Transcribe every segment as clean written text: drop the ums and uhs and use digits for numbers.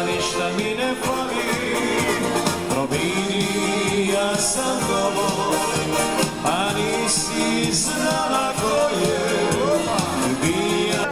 Ništa mi ne fali, probini, ja sam dovoljno, a nisi znala ko je bija.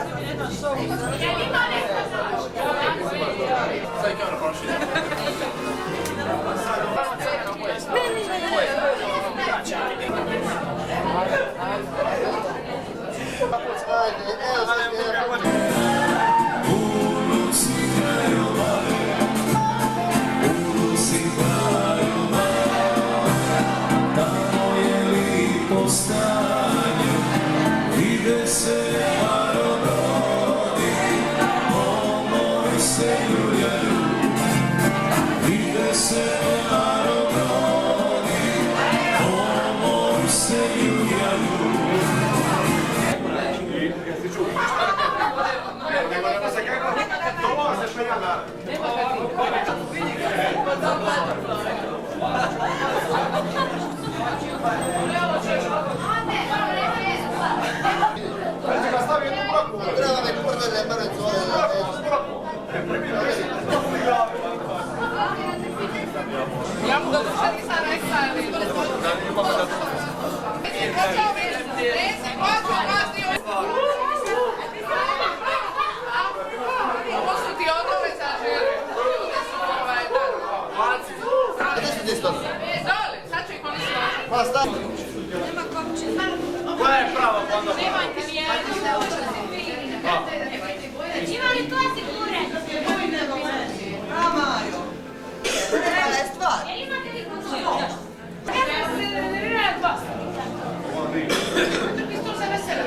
Koja je prava onda? Ima li to sigure? A Majo, prava je stvar. Imate li kontrol? Evo se generira dva. Pistol se vesela.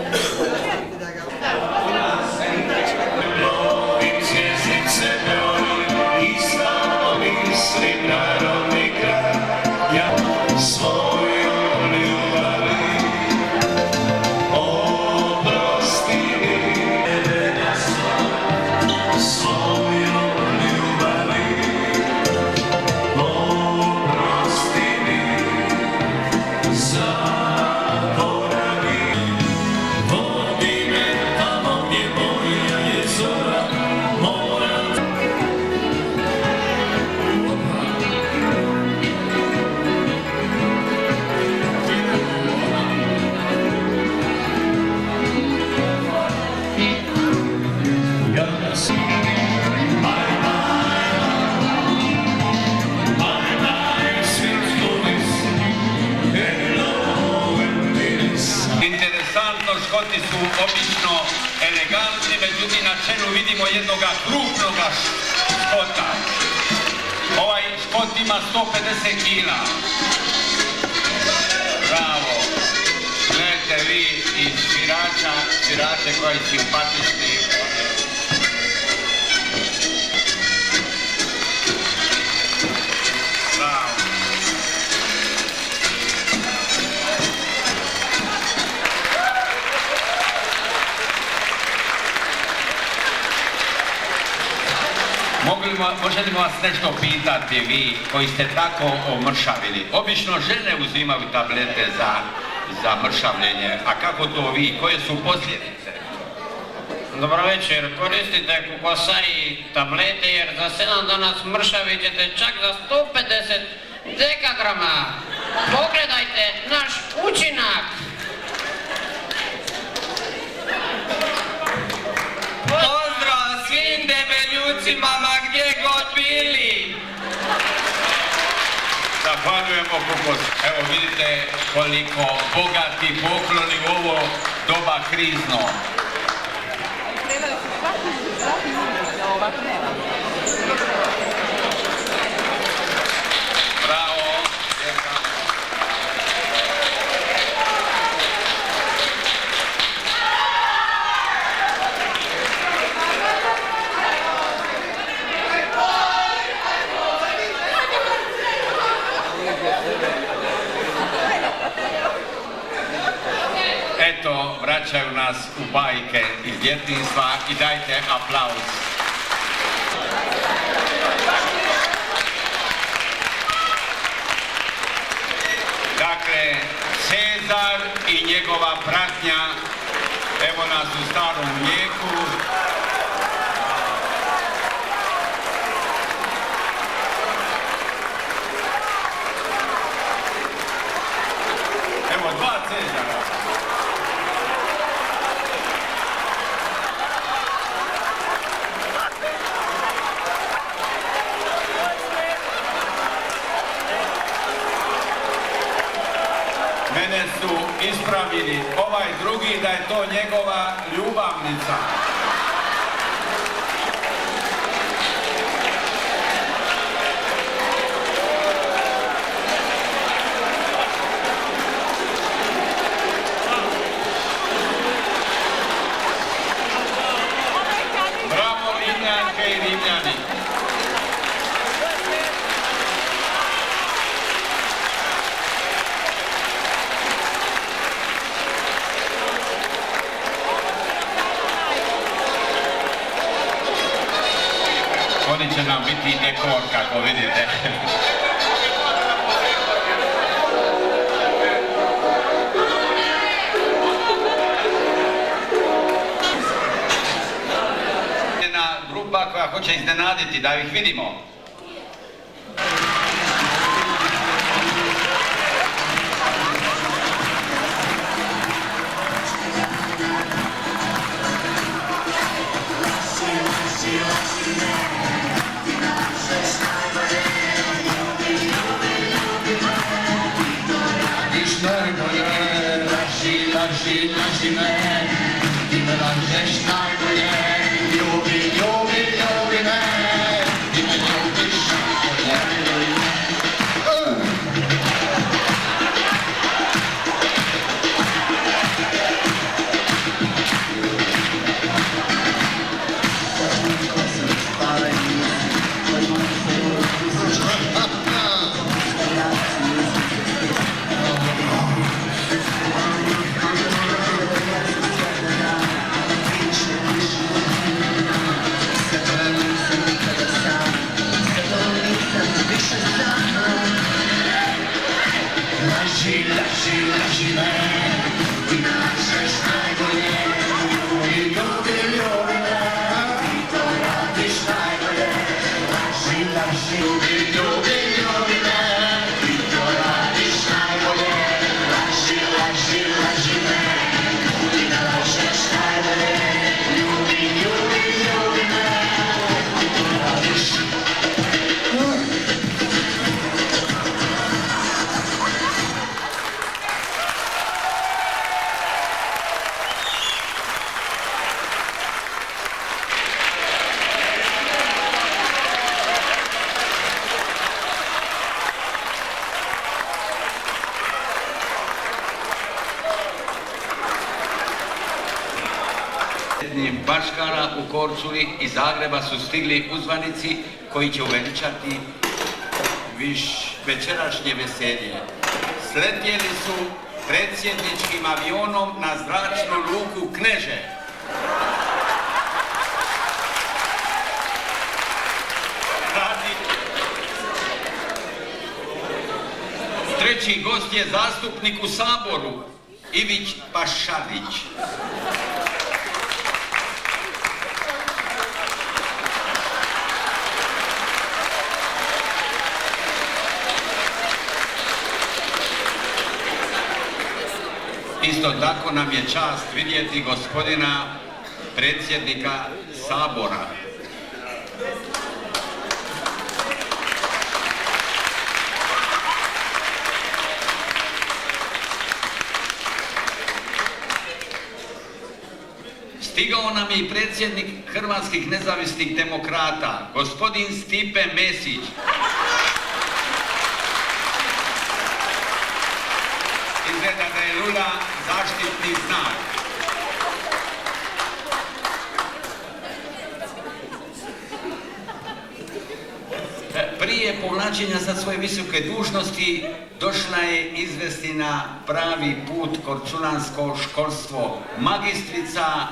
Škoti su obično elegantni, međutim na čelu vidimo jednoga krupnoga Škota. Ovaj Škot ima 150 kila. Bravo. Gledajte vi iz svirače koji su simpatični. Možete li vas nešto pitati vi koji ste tako omršavili? Obično žene uzimaju tablete za mršavljenje, a kako to vi? Koje su posljedice? Dobro večer, koristite kukosai tablete jer za 7 dana smršavit ćete čak za 150 dekagrama. Pogledajte naš učinak. Pozdrav svim debeljucima ma gdje god bili. Zahvaljujemo Kukos. Evo vidite koliko bogati pokloni u ovo doba krizno. Bravo. Eto, vraćaju nas u bajke iz djetinjstva i dajte aplauz. Dakle, Cezar i njegova pratnja, evo nas u starom vijeku. Evo dva Cezara. Mene su ispravili ovaj drugi da je to njegova ljubavnica. Bravo Rimljanke i Rimljani. Oni će nam biti dekor, kako vidite. Jedna grupa koja hoće iznenaditi, da ih vidimo. Laži me, ti me lažeš najbolje, ljubi me, ti me ljubiš najbolje. Laži me, ti me lažeš najbolje, ljubi me, ti to radiš najbolje. Laži, ljubi me, ti to radiš najbolje. Laži me, ti me lažeš najbolje, ljubi me, ti to radiš. Baškara u Korčuli iz Zagreba su stigli uzvanici koji će uveličati večerašnje veselje. Sletjeli su predsjedničkim avionom na zračnu luku Kneže. Treći gost je zastupnik u Saboru, Ivić Pašalić. Isto tako nam je čast vidjeti gospodina predsjednika Sabora. Stigao nam je i predsjednik Hrvatskih nezavisnih demokrata, gospodin Stipe Mesić. Izgleda da je lula zaštitni znak. Prije povlačenja sa svoje visoke dužnosti došla je izvesti na pravi put korčulansko školstvo magistrica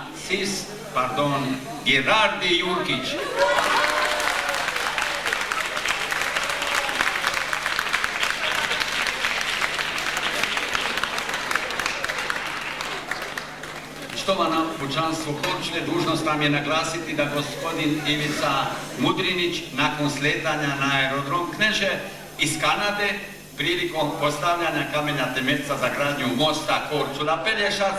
Girardi Jurkić. Štovana pučanstvo Korčule, dužnost nam je naglasiti da gospodin Ivica Mudrinić nakon sletanja na aerodrom Kneže iz Kanade prilikom postavljanja kamenja temeljca za gradnju mosta Korčula-Pelješac,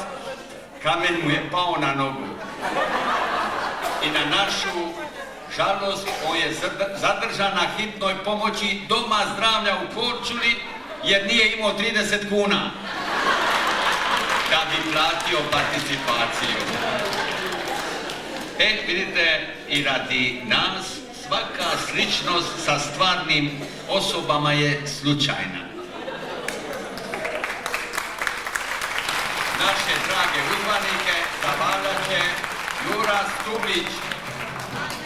kamen mu je pao na nogu. I na našu žalost on je zadržan na hitnoj pomoći Doma zdravlja u Korčuli jer nije imao 30 kuna da bi platio participaciju. Vidite, i radi nas svaka sličnost sa stvarnim osobama je slučajna. Naše drage uzvanike zavaljat će Jura Stublić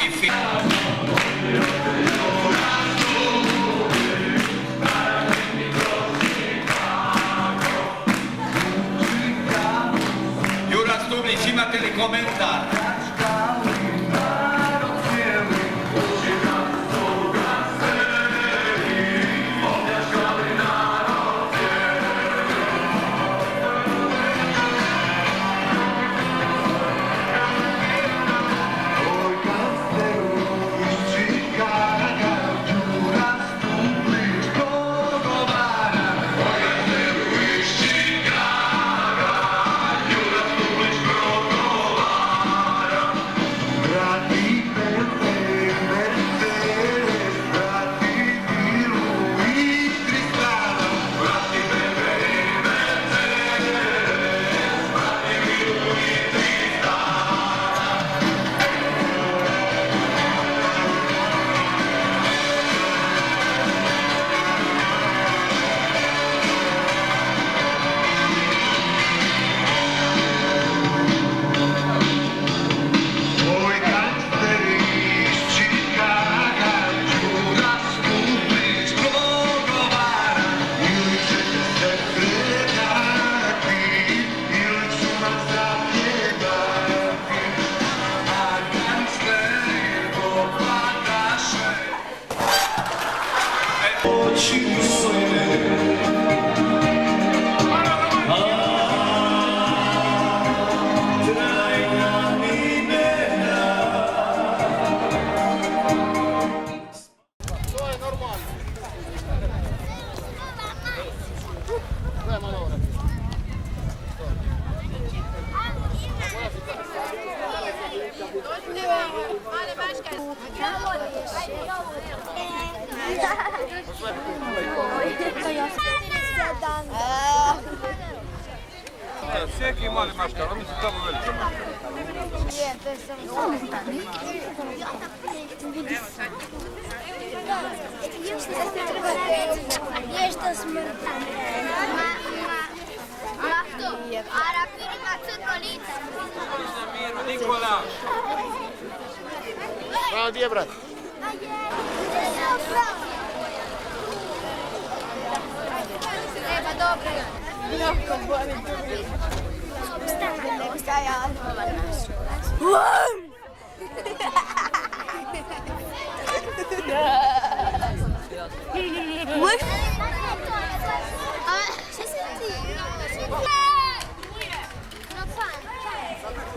i Stublić, imate li komentar? Всякий мали маškar, oni su tamo veliki. Nešto smrta. Lahto, a rapir ima crno lice. Nikola! Bravo, gdje je brat? Treba dobro. Mnogo bolje. Stavljamo stajali. Šta si ti? No pan.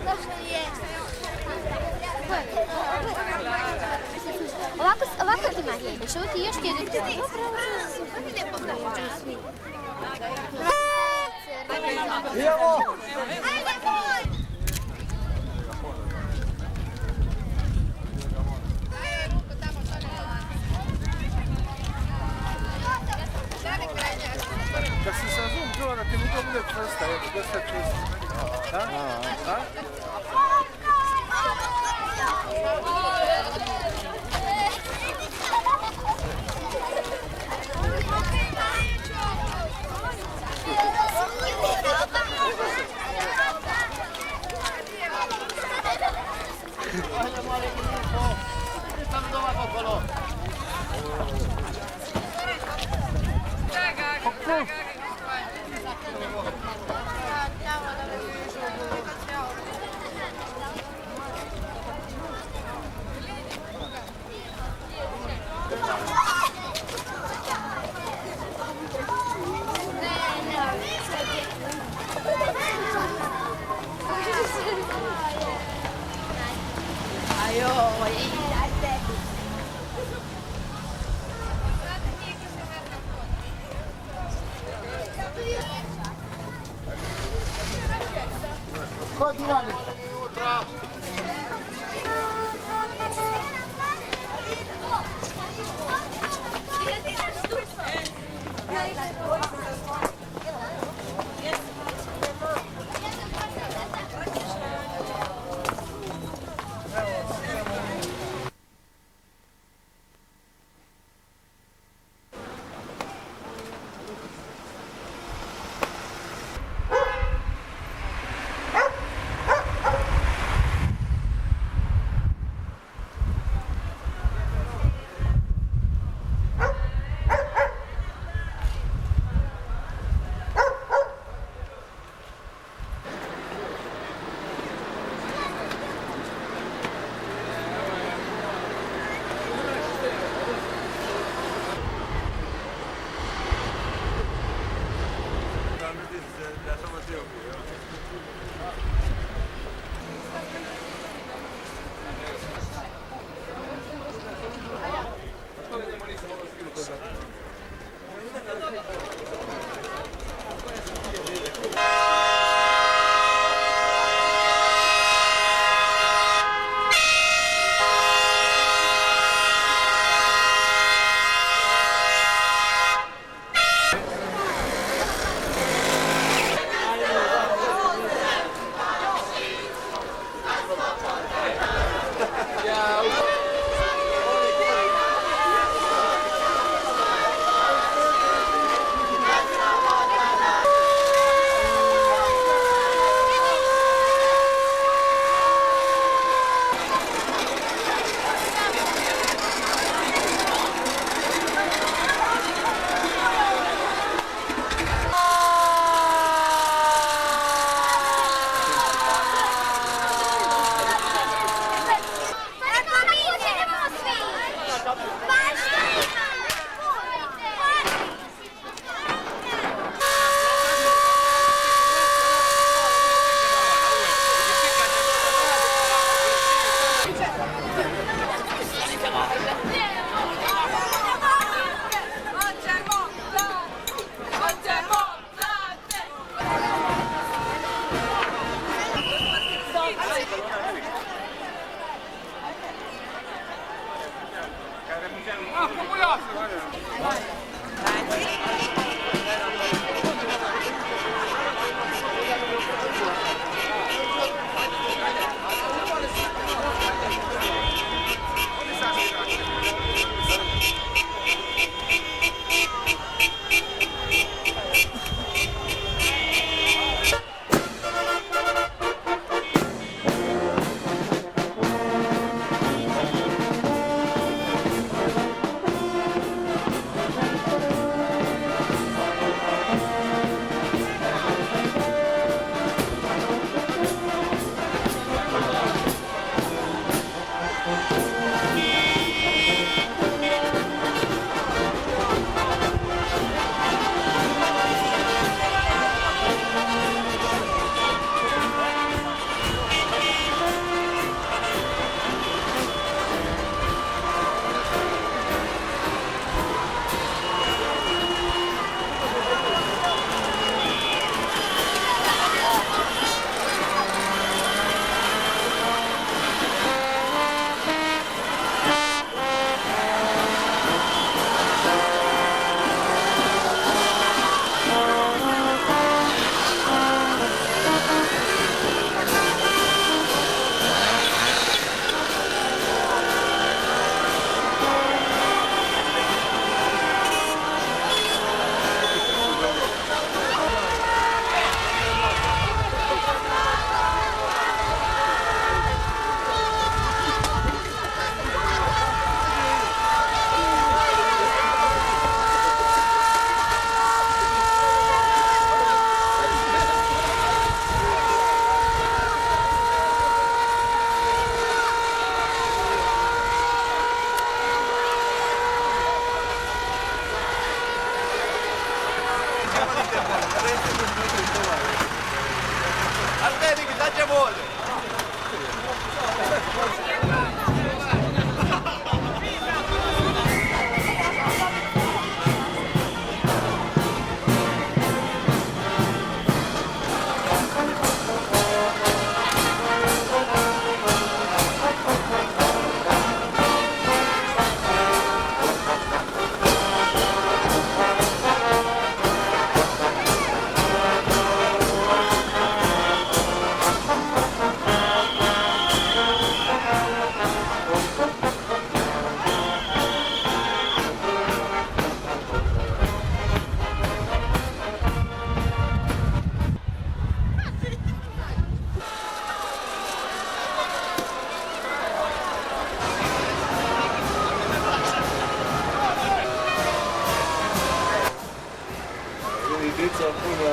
Došlo je. Ovako ti mahljebe, što ti još jednu ti? Ide pogledaj. Idemo! Ajde, boj! Kad si sa Zoom čuo da ti mi to bude čvrsta, da se čvrsta. Da?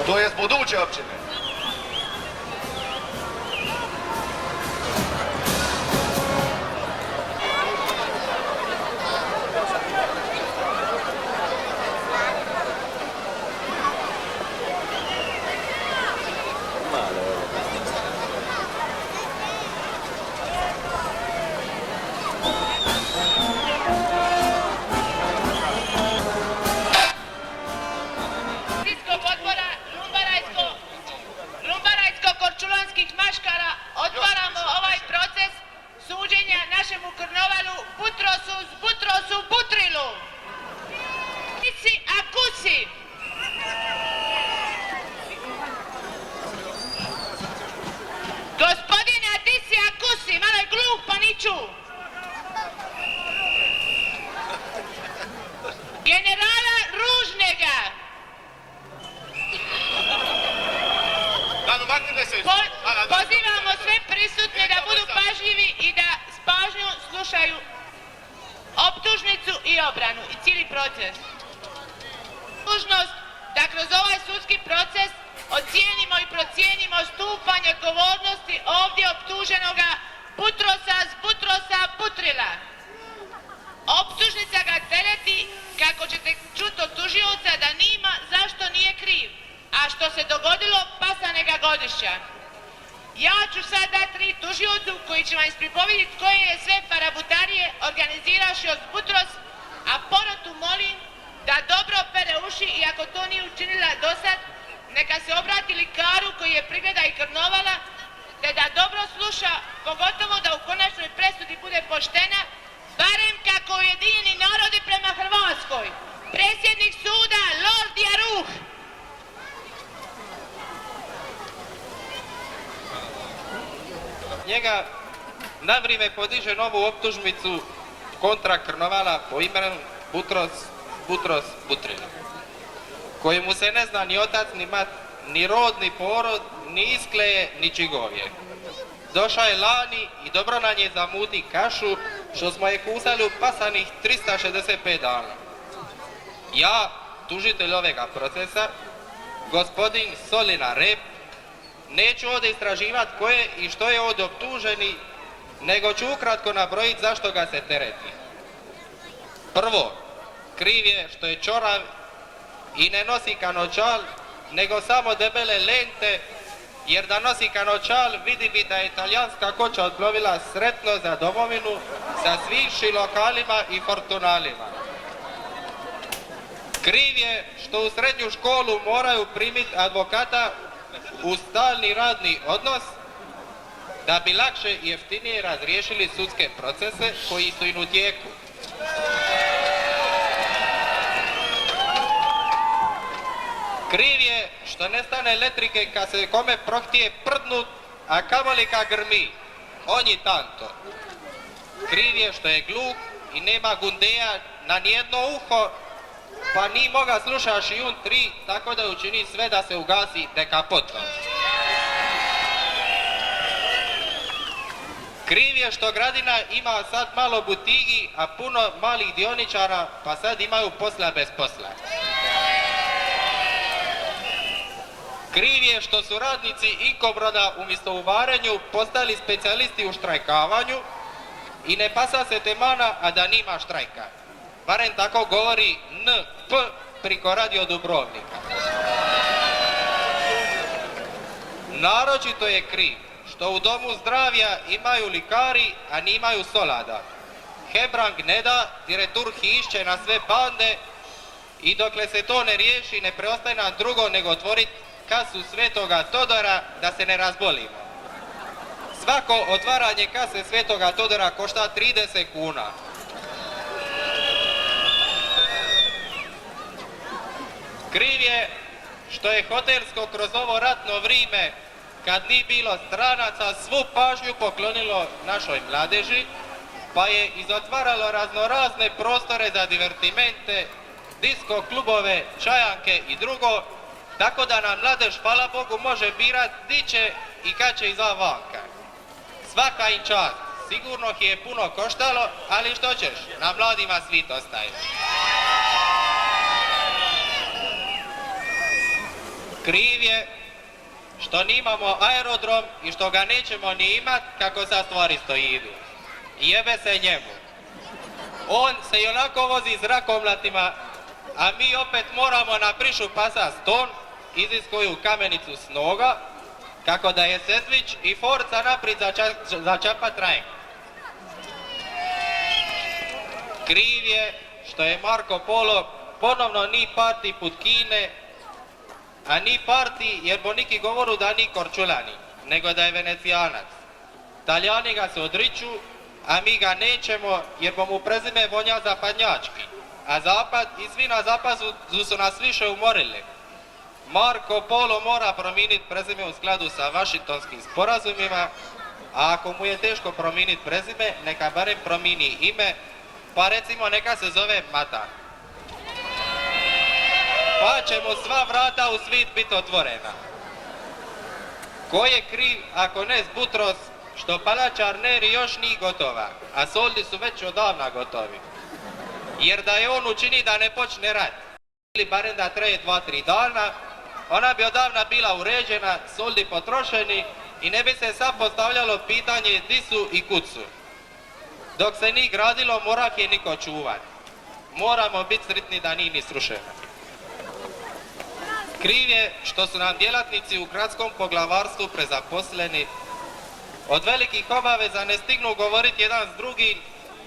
To jest buduće općine. Odbora Lumbarajsko-Korčulanskih maškara otvaramo ovaj proces suđenja našemu Krnovalu Butrosu Butrilu. Kusi a kusi. Gospodine, a ti si a kusi, malo je gluh pa niču. Generala Ružnega. Pozivamo sve prisutne da budu pažljivi i da s pažnjom slušaju optužnicu i obranu i cijeli proces. Dužnost da kroz ovaj sudski proces ocijenimo i procijenimo stupanj odgovornosti ovdje optuženoga Butrosa Butrila. Optužnica ga tereti, kako ćete čuti od tužioca, da nima zašto nije kriv, a što se dogodilo pasanega godišća. Ja ću sad dati riječ tužiocu koji će vam ispripoviditi koje je sve parabutarije organizirašio s Butros, a porotu molim da dobro pere uši i ako to nije učinila do sad, neka se obrati likaru koji je prigleda i Krnovala, te da dobro sluša, pogotovo da u konačnoj presudi bude poštena, barem kako Ujedinjeni narodi prema Hrvatskoj. Predsjednik suda, Lord Jaruh. Njega na vrijeme podiže novu optužnicu kontra Krnovala po imenu Butros Butrila, kojemu se ne zna ni otac, ni mat, ni rod, ni porod, ni iskleje, ni čigovje. Došao je lani i dobro na nje zamuti kašu, što smo je kusali u pasanih 365 dana. Ja, tužitelj ovega procesa, gospodin Solina Rep, neću ovdje istraživati ko je i što je ovdje optuženi, nego ću ukratko nabrojiti zašto ga se tereti. Prvo, kriv je što je čorav i ne nosi kanočal, nego samo debele lente, jer da nosi kanočal vidi bi da je talijanska koča odplovila sretno za domovinu sa svim lokalima i fortunalima. Kriv je što u srednju školu moraju primiti advokata u stalni radni odnos da bi lakše i jeftinije razriješili sudske procese koji su im u tijeku. Kriv je što ne stane elektrike kad se kome prohtije prdnut, a kamoli kad grmi. On je tanto. Kriv je što je gluh i nema gundeja na nijedno uho, pa ni moga sluša šijun 3, tako da učini sve da se ugasi dekapotom. Kriv je što Gradina ima sad malo butigi, a puno malih dioničara, pa sad imaju posla bez posla. Kriv je što su radnici Ikobroda umjesto u varenju postali specijalisti u štrajkavanju i ne pasa se temana, a da nima štrajka. Barem tako govori NP priko Radio Dubrovnika. Naročito je kriv što u domu zdravlja imaju likari, a nimaju solada. Hebrang ne da, direktor hišće na sve bande i dokle se to ne riješi ne preostaje nam drugo nego otvoriti kasu Svetoga Todora da se ne razbolimo. Svako otvaranje kase Svetoga Todora košta 30 kuna. Kriv je što je hotelsko kroz ovo ratno vrijeme, kad nije bilo stranaca, svu pažnju poklonilo našoj mladeži, pa je izotvaralo raznorazne prostore za divertimente, disko klubove, čajanke i drugo, tako da nam mladež, hvala Bogu, može birat di će i kad će iza vanka. Svaka im čast, sigurno ih je puno koštalo, ali što ćeš, na mladima svit ostaje. Kriv je što nimamo aerodrom i što ga nećemo ni imat kako sad stvari stoji. Jebe se njemu. On se i onako vozi zrakomlatima, a mi opet moramo na prišu pasa ston, iziskuju kamenicu s noga, kako da je Sesvić i Forca naprijed začapa trajek. Kriv je što je Marko Polo ponovno ni parti put Kine, a ni parti jer bo neki govoru da ni Korčulani, nego da je Venecijanac. Talijani ga se odriču, a mi ga nećemo jer bo mu prezime vonja zapadnjački, a zapad i svi na zapadu su nas više umorili. Marko Polo mora promijeniti prezime u skladu sa Vašingtonskim sporazumima, a ako mu je teško promijeniti prezime, neka barem promijeni ime, pa recimo neka se zove Matan. Pa će mu sva vrata u svit biti otvorena. Ko je kriv ako ne Butros što palača Arneri još nije gotova, a soldi su već odavna gotovi. Jer da je on učini da ne počne rat, ili barem da traje 2-3 dana, ona bi odavna bila uređena, soldi potrošeni i ne bi se sad postavljalo pitanje di su i kud su. Dok se nije gradilo, morak je niko čuvat. Moramo biti sretni da nije ni srušeno. Kriv je što su nam djelatnici u gradskom poglavarstvu prezaposleni. Od velikih obaveza ne stignu govoriti jedan s drugim,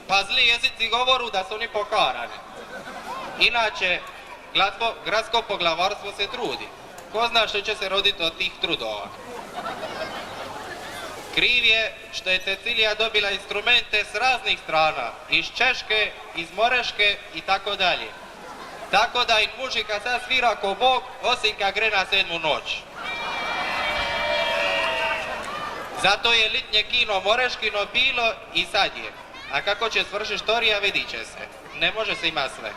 pa zli jezici govoru da su oni pokarani. Inače, gradsko poglavarstvo se trudi. Ko zna što će se roditi od tih trudova. Kriv je što je Cecilija dobila instrumente s raznih strana, iz Češke, iz Moreške i tako dalje. Tako da im muzika sad svira ko Bog, osim kad gre na 7. noć. Zato je litnje kino Moreškino bilo i sad je. A kako će svršiti štorija, vidit će se. Ne može se ima sve.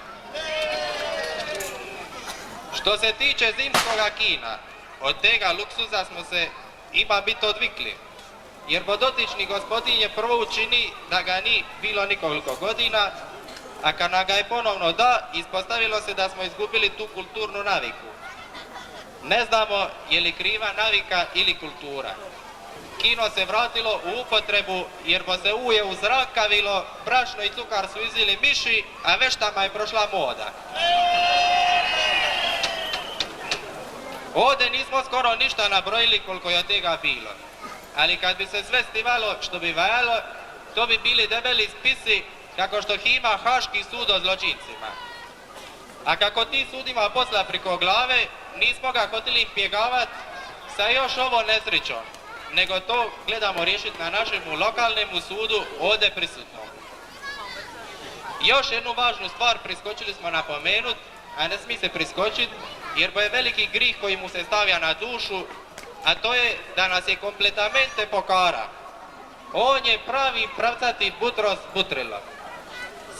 Što se tiče zimskoga kina, od tega luksuza smo se ima biti odvikli. Jer dotični gospodin je prvo učini da ga ni bilo nikoliko godina, a kad nam ga je ponovno da, ispostavilo se da smo izgubili tu kulturnu naviku. Ne znamo je li kriva navika ili kultura. Kino se vratilo u upotrebu jer bo se uje uzrakavilo, brašno i cukar su izili miši, a veštama je prošla moda. Ovdje nismo skoro ništa nabrojili koliko je od tega bilo. Ali kad bi se sve stivalo što bi valjalo, to bi bili debeli spisi kako što ima Haški sud o zločincima. A kako ti sudima posla priko glave, nismo ga hoteli pjegavat sa još ovo nesrećom, nego to gledamo riješiti na našemu lokalnemu sudu ovdje prisutnom. Još jednu važnu stvar priskočili smo napomenut, a ne smije se priskočiti, jer bo je veliki grih koji mu se stavlja na dušu, a to je da nas je kompletamente pokara. On je pravi pravcati Butros Butrilo.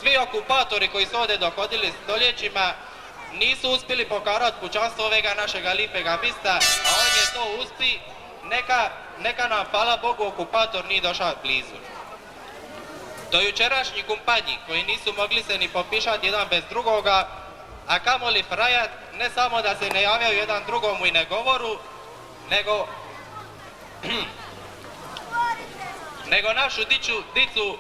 Svi okupatori koji su ovdje dohodili stoljećima nisu uspjeli pokarati pučanstvo ovega našega lipega mista, a on je to uspi, neka nam, hvala Bogu, okupator nije došao blizu. Do jučerašnji kumpanji koji nisu mogli se ni popišati jedan bez drugoga, a kamoli frajat, ne samo da se ne javljaju jedan drugomu i ne govoru, nego našu dicu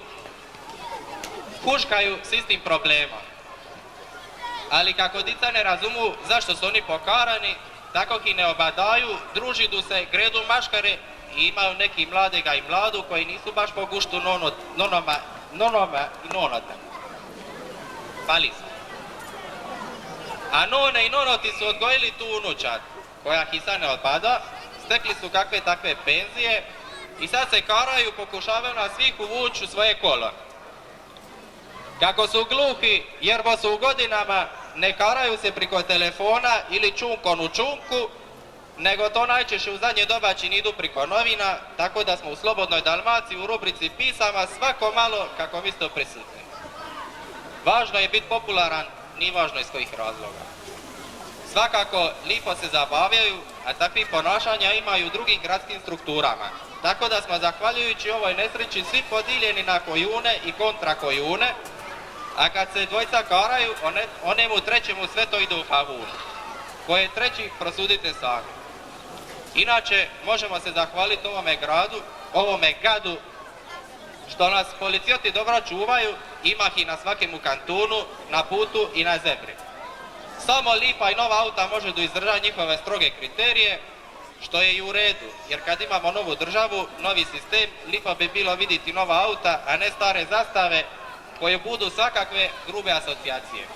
huškaju s istim problemom. Ali kako dica ne razumu zašto su oni pokarani, tako ih ne obadaju, družidu se, gredu maškare i imaju neki mladega i mladu koji nisu baš po guštu nonoma i nonota. Fali se. A none i nonoti su odgojili tu unučad, koja ih sad ne odpada, stekli su kakve takve penzije i sad se karaju, pokušavaju nas svih uvući u svoje kolo. Kako su gluhi, jer bo su u godinama, ne karaju se priko telefona ili čunkom u čunku, nego to najčešće u zadnje doba idu priko novina, tako da smo u Slobodnoj Dalmaciji u rubrici pisama svako malo kako mi ste prisutni. Važno je biti popularan, nije važno iz kojih razloga. Svakako, lipo se zabavljaju, a takvih ponašanja imaju u drugim gradskim strukturama. Tako da smo, zahvaljujući ovoj nesreći, svi podijeljeni na kojune i kontra kojune, a kad se dvojca karaju, onemu trećemu sve to ide u havunu. koje treći prosudite sami. Inače, možemo se zahvaliti ovome gadu, što nas policijoti dobro čuvaju, ima ih na svakim kantunu, na putu i na zebri. Samo Lipa i nova auta može da izdrža njihove stroge kriterije, što je i u redu, jer kad imamo novu državu, novi sistem, lipa bi bilo vidjeti nova auta, a ne stare zastave koje budu svakakve grube asocijacije.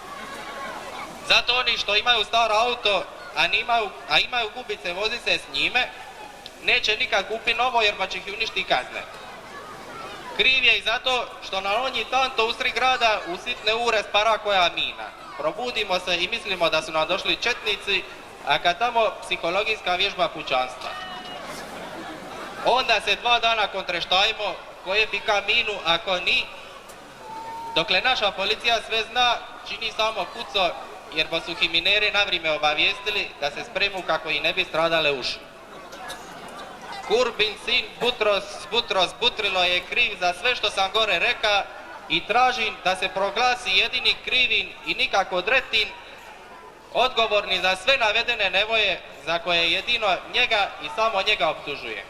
Zato oni što imaju staro auto, a imaju gubice vozi se s njime, neće nikad kupiti novo jer pa će ih uništi kazne. Kriv je i zato što na onji tanto usri grada u sitne ure spara koja mina. Probudimo se i mislimo da su nam došli četnici, a kad tamo psihologijska vježba pučanstva. Onda se 2 dana kontreštajmo koje bi kaminu, ako ni, dokle naša policija sve zna, čini samo kuco, jer pa su himineri na vrijeme obavijestili da se spremu kako i ne bi stradale uši. Kurbin sin Butros Butrilo je kriv za sve što sam gore reka i tražim da se proglasi jedini krivin i nikako dretin, odgovorni za sve navedene nevoje za koje jedino njega i samo njega optužuje.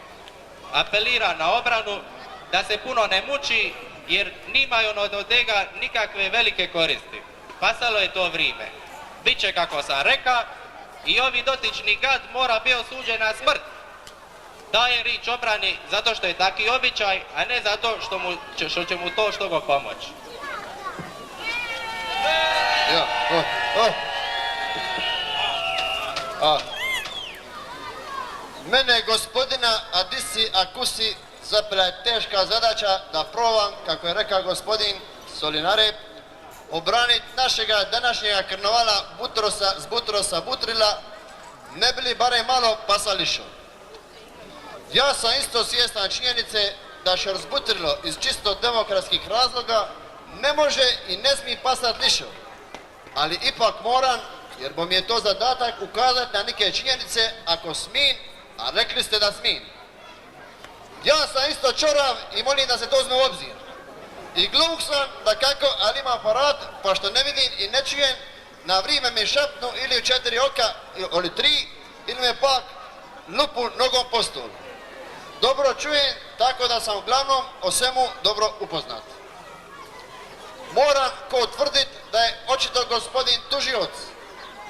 Apelira na obranu da se puno ne muči jer nimaju od tega nikakve velike koristi. Pasalo je to vrijeme. Biće kako sam reka i ovi dotični gad mora bio osuđen na smrt. Daje rič obrani zato što je taki običaj, a ne zato što će mu to što go pomoći. Mene gospodina Adisi Akusi zapela je teška zadaća da probam, kako je rekao gospodin Solinare, obraniti našega današnjega karnevala Butrosa Butrila, ne bili barem malo pasališo. Ja sam isto svjestan činjenice da Šers Butrilo iz čisto demokratskih razloga ne može i ne smije pasati lišo, ali ipak moram, jer bo mi je to zadatak, ukazati na neke činjenice ako smijem, a rekli ste da smijem. Ja sam isto čorav i molim da se to uzme u obzir. I gluh sam da kako, ali imam aparat, pa što ne vidim i ne čujem, na vrijeme mi šapnu ili u 4 oka, ili 3, ili me pak lupu nogom po stolu. Dobro čujem, tako da sam uglavnom o svemu dobro upoznat. Moram ko utvrditi da je očito gospodin tužioc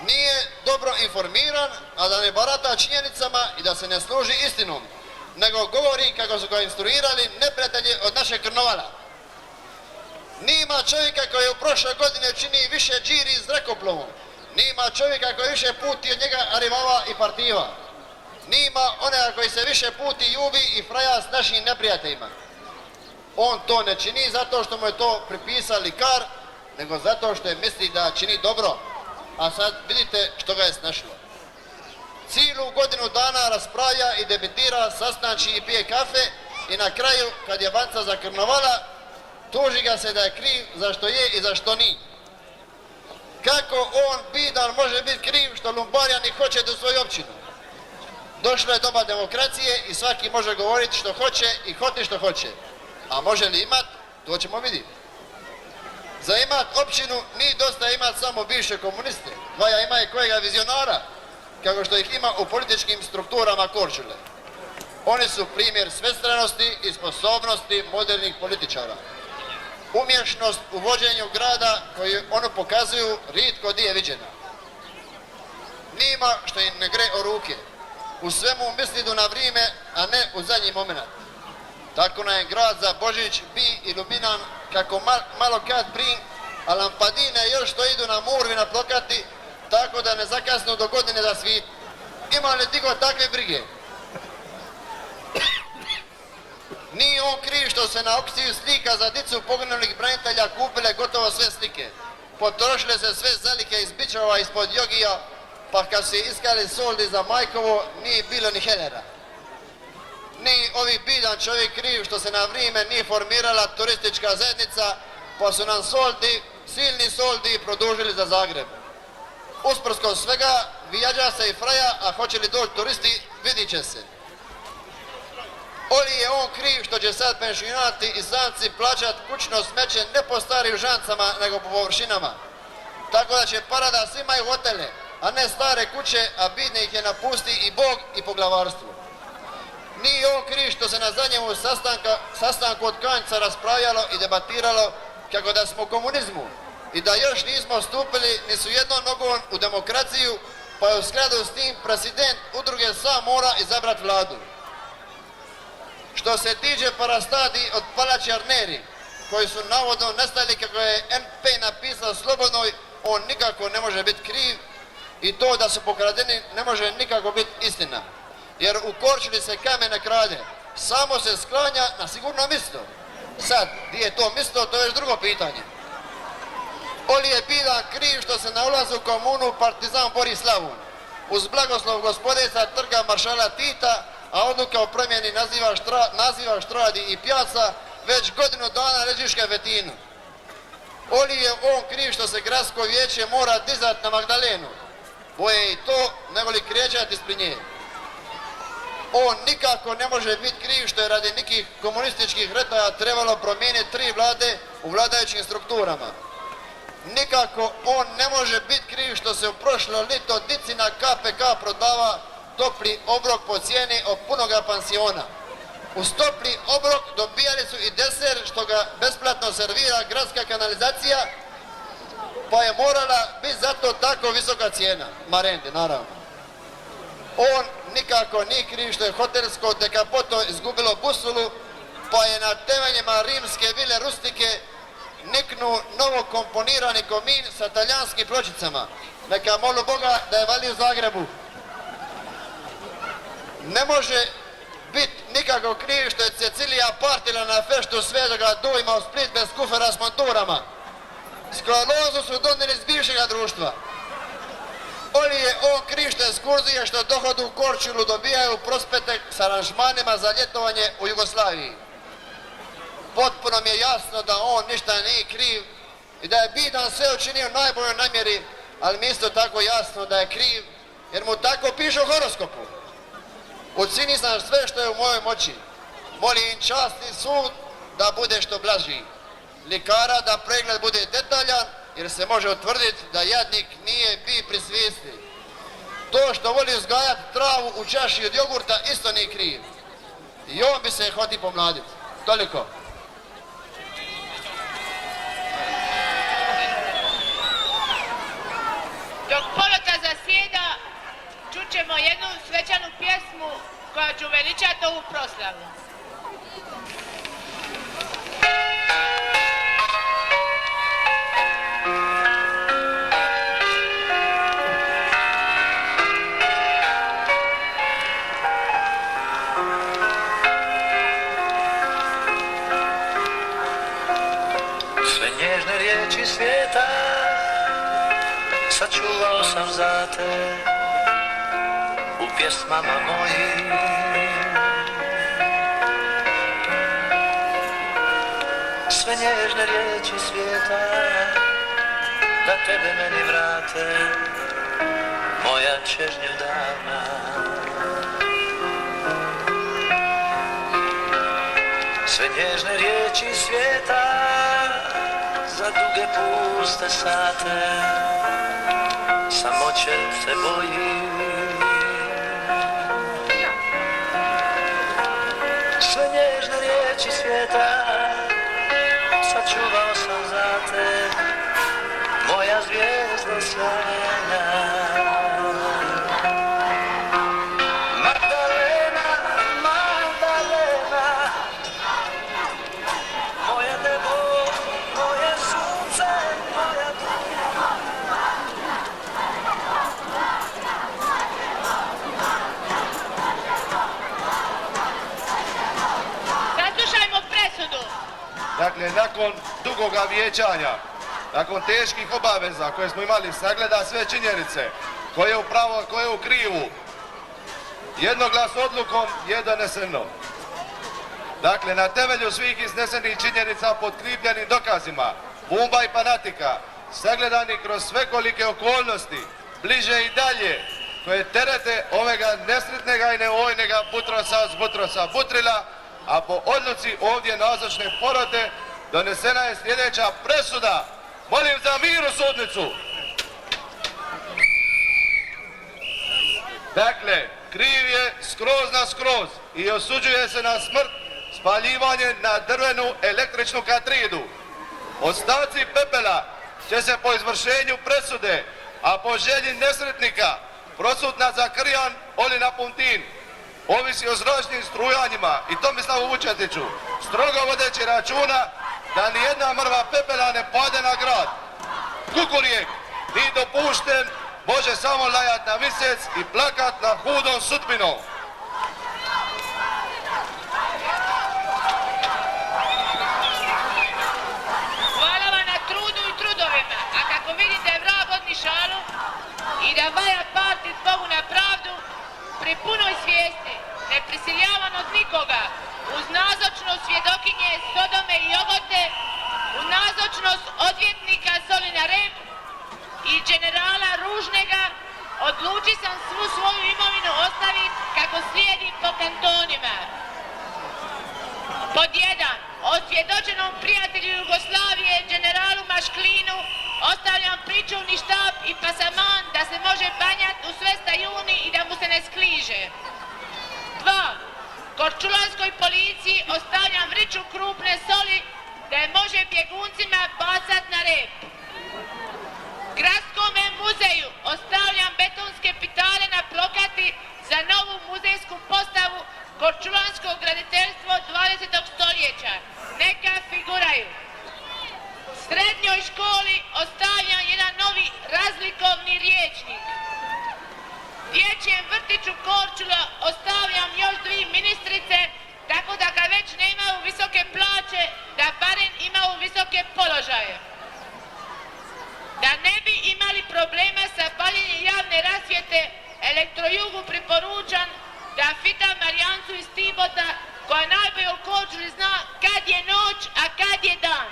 nije dobro informiran, a da ne barata činjenicama i da se ne služi istinom, nego govori kako su ga instruirali neprijatelji od našeg karnevala. Nima čovjeka koji u prošle godine čini više džiri s zrakoplovom, nima čovjeka koji više puti od njega arivava i partiva, nima onega koji se više puti jubi i fraja s našim neprijateljima. On to ne čini zato što mu je to pripisali kar, nego zato što je misli da čini dobro. A sad vidite što ga je snašlo. Cijelu godinu dana raspravlja i debitira, sastanči i pije kafe i na kraju, kad je vanca za karnevala, tuži ga se da je kriv za što je i za što nije. Kako on bidan može biti kriv što Lumbarjani hoće do svoju općinu? Došlo je doba demokracije i svaki može govoriti što hoće i hoti što hoće. A može li imat? To ćemo vidjeti. Za imat općinu nije dosta imat samo bivše komuniste. Dvaja ima i kojega vizionara, kako što ih ima u političkim strukturama Korčule. Oni su primjer svestranosti i sposobnosti modernih političara. Umješnost u vođenju grada koju ono pokazuju ritko di je viđena. Nima što im ne gre o ruke. U svemu mislidu na vrijeme, a ne u zadnji moment. Tako nam je grad za Božić bi iluminan kako malo kad prin, a lampadine još što idu na murvi na plakati, tako da ne zakasnu do godine da svit. Ima li digo takve brige? Nije on kriv što se na aukciju slika za dicu poginulih branitelja kupile gotovo sve slike. Potrošile se sve zalike iz bičova ispod jogija, pa kad su iskali soldi za majkovo, nije bilo ni helera. Ni ovi bidan čovjek kriv što se na vrijeme nije formirala turistička zajednica, pa su nam soldi, silni soldi produžili za Zagreb. Usprsko svega, vijađa se i fraja, a hoće li doći turisti, vidit će se. Oli je on kriv što će sad pensionati i samci plaćat kućno smeće ne po starim žancama, nego po površinama. Tako da će parada svi imaju hotele, a ne stare kuće, a bidne ih je napusti i Bog i poglavarstvo. Nije on kriv što se na zadnjemu sastanku od Kanjca raspravljalo i debatiralo kako da smo u komunizmu i da još nismo stupili ni su jednom nogom u demokraciju, pa je u skladu s tim president udruge sam mora izabrati vladu. Što se tiče parastadi od palači Arneri, koji su navodno nestali kako je NP napisao slobodnoj, on nikako ne može biti kriv i to da su pokradeni ne može nikako biti istina. Jer u Korčuli se kamen ne krade, samo se sklanja na sigurno mjesto. Sad, gdje je to mjesto, to je još drugo pitanje. Oli je bilan kriv što se na ulazu u komunu partizan bori Slavun. Uz blagoslov gospodeca trga maršala Tita, a odluka o promjeni naziva Štradi i Pjaca, već godinu dana ređiška Vetinu. Oli je on kriv što se gradsko vijeće mora dizati na Magdalenu. Boje i to, nego li krijeđati ispred nje. On nikako ne može biti kriv što je radi nekih komunističkih retaja trebalo promijeniti 3 vlade u vladajućim strukturama. Nikako on ne može biti kriv što se u prošlo lito dici na KPK prodava topli obrok po cijeni od punoga pansiona. Uz topli obrok dobijali su i deser što ga besplatno servira gradska kanalizacija, pa je morala biti zato tako visoka cijena. Marendi, naravno. On nikako nije kriv što je hotelsko Dekapoto izgubilo busulu, pa je na temeljima rimske vile Rustike niknu novo komponirani komin sa talijanskim pločicama. Neka molu Boga da je vali u Zagrebu. Ne može biti nikako kriv što je Cecilija partila na feštu Svetoga Dujma u Split bez kufera s monturama. Sklerozu su donijeli iz bivšega društva. Oli je on kriv što je skurzije što dohodu u Korčulu dobijaju prospete s aranžmanima za ljetovanje u Jugoslaviji. Potpuno mi je jasno da on ništa nije kriv i da je bidan sve učinio u najboljoj namjeri, ali mi isto tako jasno da je kriv jer mu tako piše u horoskopu. Učini sam sve što je u mojoj moći. Molim časni sud da bude što blaži. Likara da pregled bude detaljan jer se može utvrditi da jadnik nije bi pri svijesti. To što voli uzgajati travu u čaši od jogurta isto nije kriv. I on bi se hoti pomladiti. Toliko. Dok polota zasjeda, čućemo jednu svečanu pjesmu koja će uveličati ovu proslavu. Sve nježne riječi svijeta sačuvao sam za te u pjesmama mojim. Sve nježne riječi svijeta da tebe meni vrate, moja čežnja davna. Sve nježne riječi svijeta za duge puste sate, samoće se bojim. Sve nježne riječi svijeta sačuvao sam za te, moja zvijezda sjajna. Magdalena, Magdalena, moje nebo, moje sunce, moja duša. Saslušajmo presudu. Dakle, nakon dugoga vijećanja, nakon teških obaveza koje smo imali, sagleda sve činjenice, koje je u pravu, koje je u krivu, jednoglas odlukom je doneseno. Dakle, na temelju svih iznesenih činjenica potkripljenim dokazima, Bumba i Fanatika, sagledani kroz svekolike okolnosti, bliže i dalje, koje terete ovega nesretnega i neovojnega Butrosa s Butrosa Butrila, a po odluci ovdje nazočne porote donesena je sljedeća presuda. Molim za mir u sudnicu. Dakle, kriv je skroz na skroz i osuđuje se na smrt spaljivanje na drvenu električnu katridu. Ostaci pepela će se po izvršenju presude, a po želji nesretnika prosutna za Krjan oli na Puntin. Ovisi o zračnim strujanjima i Tomislavu Vučetiću, strogo vodeći računa da nijedna mrva pepela ne pade na grad. Kukurijek, nije dopušten, može samo lajat na misec i plakat na hudom sudbinom. Hvala vam na trudu i trudovima, a kako vidite vrag odni šalu i da valja partit Bogu na pravdu, pri punoj svijesti, ne prisiljavan od nikoga, uz nazočnost svjedokinje Sodome i Ogote, u nazočnost odvjetnika Solina Rep i generala Ružnega, odluči sam svu svoju imovinu ostaviti kako slijedi po kantonima. Pod 1. Osvjedočenom prijatelju Jugoslavije, generalu Mašklinu, ostavljam pričuvni štab i pasaman da se može banjati u Svesta Juni i da mu se ne skliže. 2. Korčulanskoj policiji ostavljam vriću krupne soli da je može bjeguncima bacat na rep. Gradskome muzeju ostavljam betonske pitare na plokati za novu muzejsku postavu Korčulansko graditeljstvo 20. stoljeća. Neka figuraju. Srednjoj školi ostavljam jedan novi razlikovni riječnik. Dječjem vrtiću Korčula ostavljam još 2 ministrice, tako da kad već nemaju visoke plaće, da barem imaju visoke položaje. Da ne bi imali problema sa paljenjem javne rasvjete, Elektrojugu preporučam da fita Marijancu iz Tibota, koja najbolje u Korčuli zna kad je noć, a kad je dan.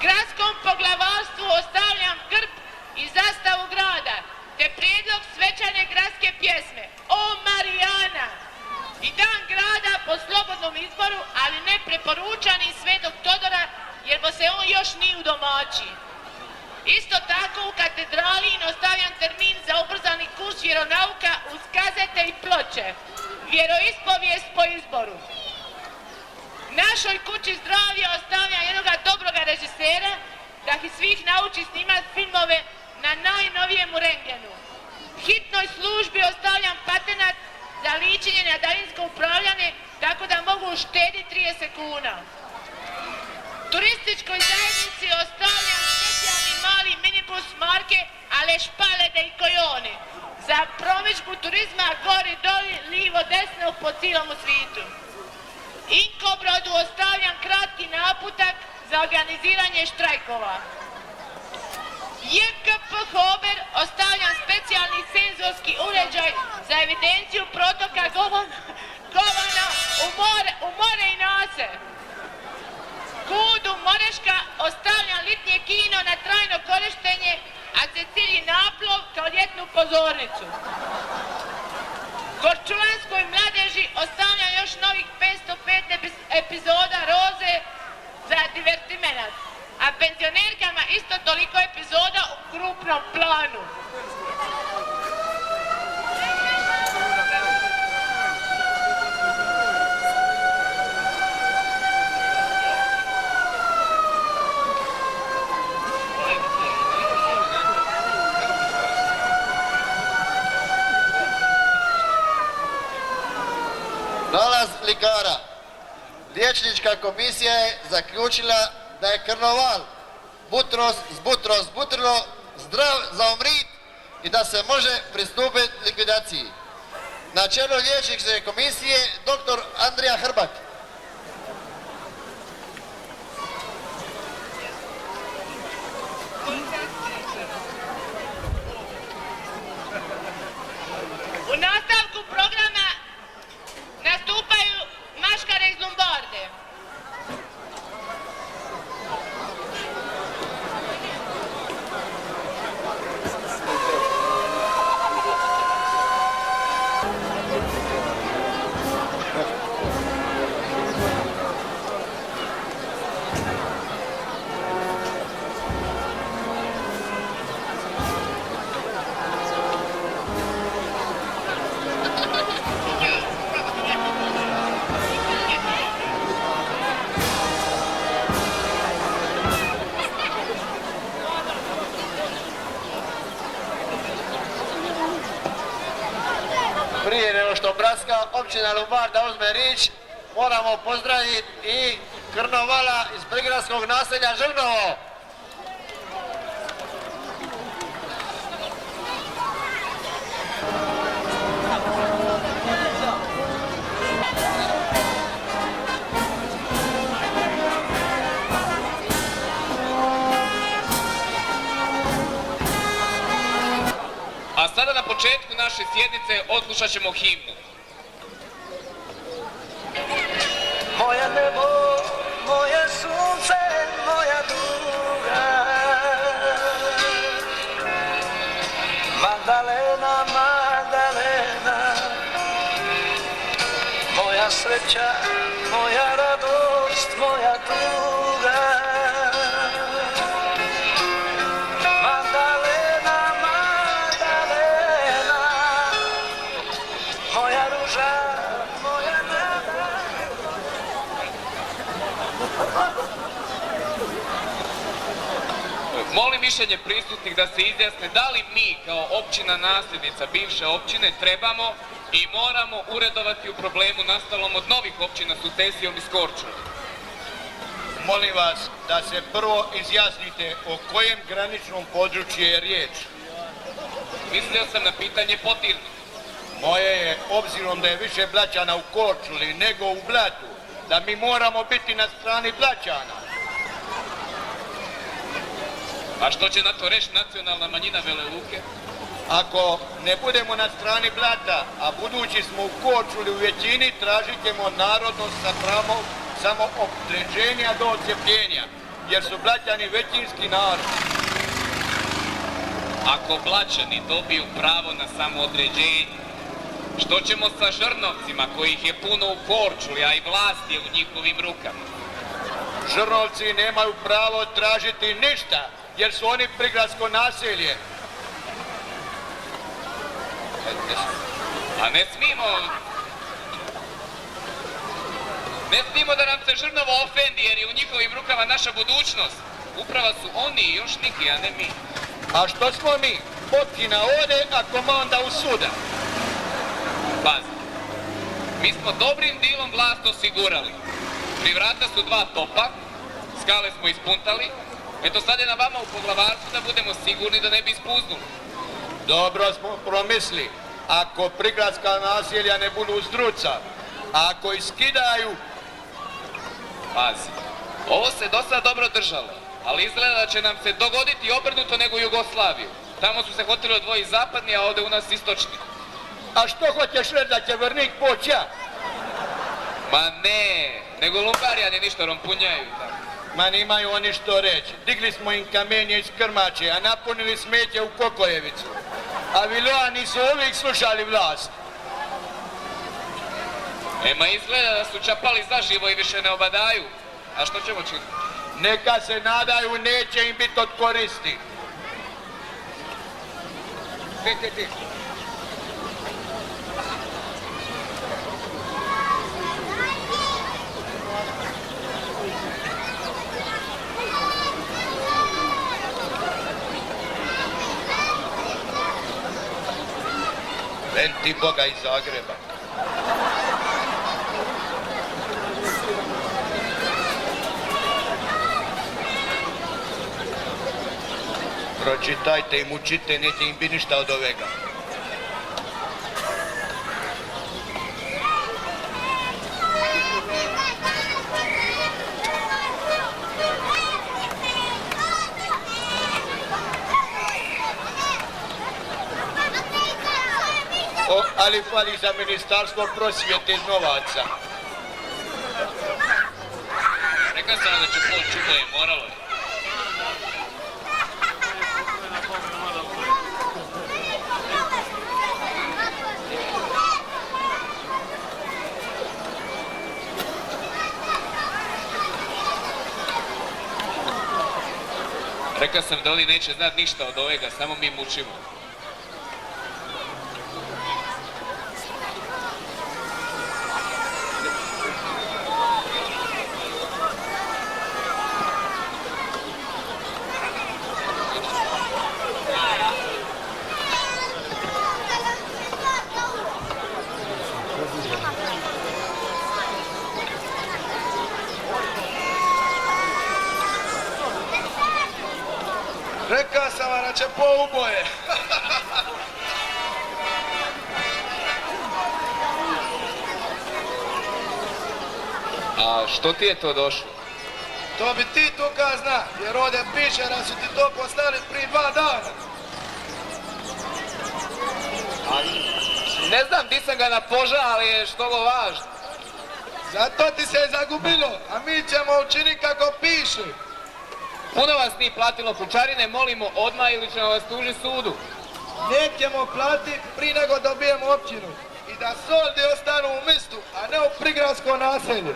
Gradskom poglavarstvu ostavljam grb i zastavu grada, te prijedlog svečane gradske pjesme O Marijana i dan grada po slobodnom izboru, ali ne preporučani Svetog Todora, jer bo se on još nije udomači. Isto tako u katedrali ostavljam termin za ubrzani kurs vjeronauka uz kazete i ploče. Vjeroispovijest po izboru. Našoj kući zdravlja ostavljam jednoga dobroga režisera da ih svih nauči snimati filmove na najnovijemu rengenu. Hitnoj službi ostavljam patenat za ličenje na daljinsko upravljanje tako da mogu uštediti 30 kuna. Turističkoj zajednici ostavljam specijalni mali minibus marke Aleš Palede i Kojoni za promidžbu turizma gori doli, livo, desno po cijelom svijetu. Inkobrodu ostavljam kratki naputak za organiziranje štrajkova. JKP Hober ostavljam specijalni senzorski uređaj za evidenciju protoka govana u more i nase. Kudu Moreška ostavljam litnje kino na trajno korištenje, a Cecilji naplov kao ljetnu pozornicu. Korčulanskoj mladeži ostavljam još novih 505 epizoda Roze za divertimenat, a penzionerkama isto toliko epizoda u krupnom planu. Nalaz likara. Liječnička komisija je zaključila da je karnoval Butros Butrilo zdrav za umrit i da se može pristupiti likvidaciji. Na čelu liječničke komisije dr. Andrija Hrbak. U nastavku programa nastupaju maškare iz Lombarde. Prije nego što Bratska općina Lumbarda uzme riječ, moramo pozdraviti i Krnovala iz prigradskog naselja Žrnovo. A sada na početku naše sjednice odslušat ćemo himnu. Moje nebo, moje sunce, moja druga. Magdalena, Magdalena, moja sreća, moja radost, moja tuga. Magdalena, Magdalena, moja ruža, moja nada. Molim mišljenje prisutnih da se izjasne da li mi kao općina nasljednica bivše općine trebamo i moramo uredovati u problemu nastalom od novih općina sukcesijom iz Korčule. Molim vas da se prvo izjasnite o kojem graničnom području je riječ. Mislio sam na pitanje Potirno. Moje je, obzirom da je više Blaćana u Korčuli nego u Blatu, da mi moramo biti na strani Blaćana. A što će na to reći nacionalna manjina Vele Luke? Ako ne budemo na strani Blata, a budući smo u Korčuli u većini, tražit ćemo narodnost sa pravom samoopterećenja do odcepljenja, jer su Blaćani većinski narod. Ako Blaćani dobiju pravo na samoodređenje, što ćemo sa Žrnovcima kojih je puno u Korčuli, a i vlast je u njihovim rukama? Žrnovci nemaju pravo tražiti ništa, jer su oni prigradsko naselje. A ne smimo da nam se Žrnovo ofendi, jer je u njihovim rukama naša budućnost. Uprava su oni i još niki, a ne mi. A što smo mi? Općina ode, a komanda u suda. Pazi, mi smo dobrim dilom vlast osigurali. Pri vrata su 2 topa, skale smo ispuntali. Eto sad je na vama u poglavarstvu da budemo sigurni da ne bi ispuznuli. Dobro smo promisli. Ako prigradska naselja ne budu zdruca, ako iskidaju... Pazi, ovo se dosta dobro držalo, ali izgleda da će nam se dogoditi obrnuto nego Jugoslaviju. Tamo su se hoteli odvojiti zapadni, a ovdje u nas istočni. A što hoćeš reći da će Vrnik poći ja? Ma ne, nego Lumbarijani ništa rompunjaju. Ma nimaju oni što reći. Digli smo im kamenje iz Krmače, a napunili smeće u Kokojevicu. A Viloani su uvijek slušali vlast. Ma izgleda da su čapali zaživo i više ne obadaju. A što ćemo činiti? Neka se nadaju, neće im biti od koristi. Ti. Ven ti Boga iz Zagreba. Pročitajte im, učite, neće im biti ništa od ovega. Ali fali za ministarstvo prosvjete novaca. Rekao sam da će pol čudo i moralo je. Rekao sam da oni neće znat ništa od ovega, samo mi mučimo. pouboje. A što ti je to došlo? To bi ti tuka zna, jer ovdje piše da su ti to poslali prije 2 dana. Ne znam di sam ga napožao, ali je što go važno. Zato ti se je zagubilo, a mi ćemo učiniti kako piše. Puno vas nije platilo pučarine, molimo odmah ili ćemo vas tužiti sudu. Nećemo platiti prije nego dobijemo općinu. I da soldi ostanu u mistu, a ne u prigradsko naselje.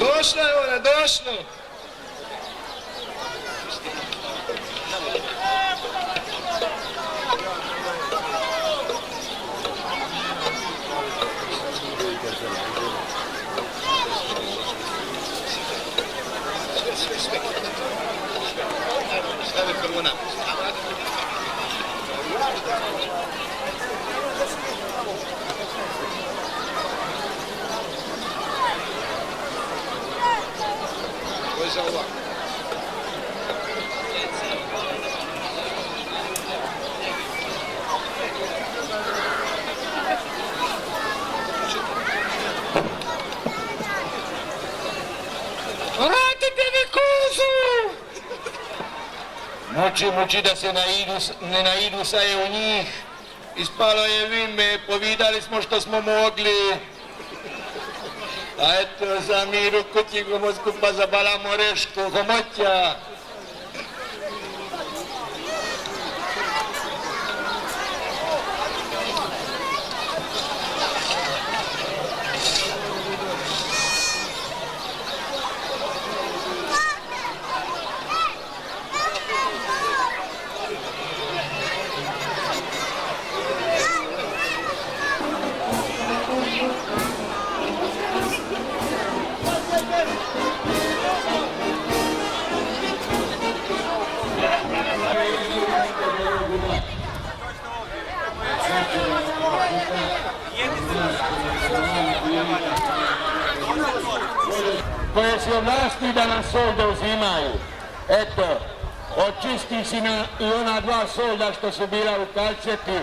Došlo je ovdje, došlo! Stavi prvo nam. Ovo je za ovako. Vratite mi kozu! Muči da se ne naidu sa je u njih. Ispalo je vime, povidali smo što smo mogli. A eto, za miru kući gomo skupa zabalamo rešku, homoća. koje se vlasti da nas solde uzimaju. Eto, očisti si i ona 2 solda što su bila u kalceti.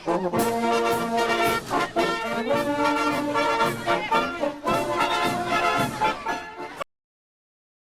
Thank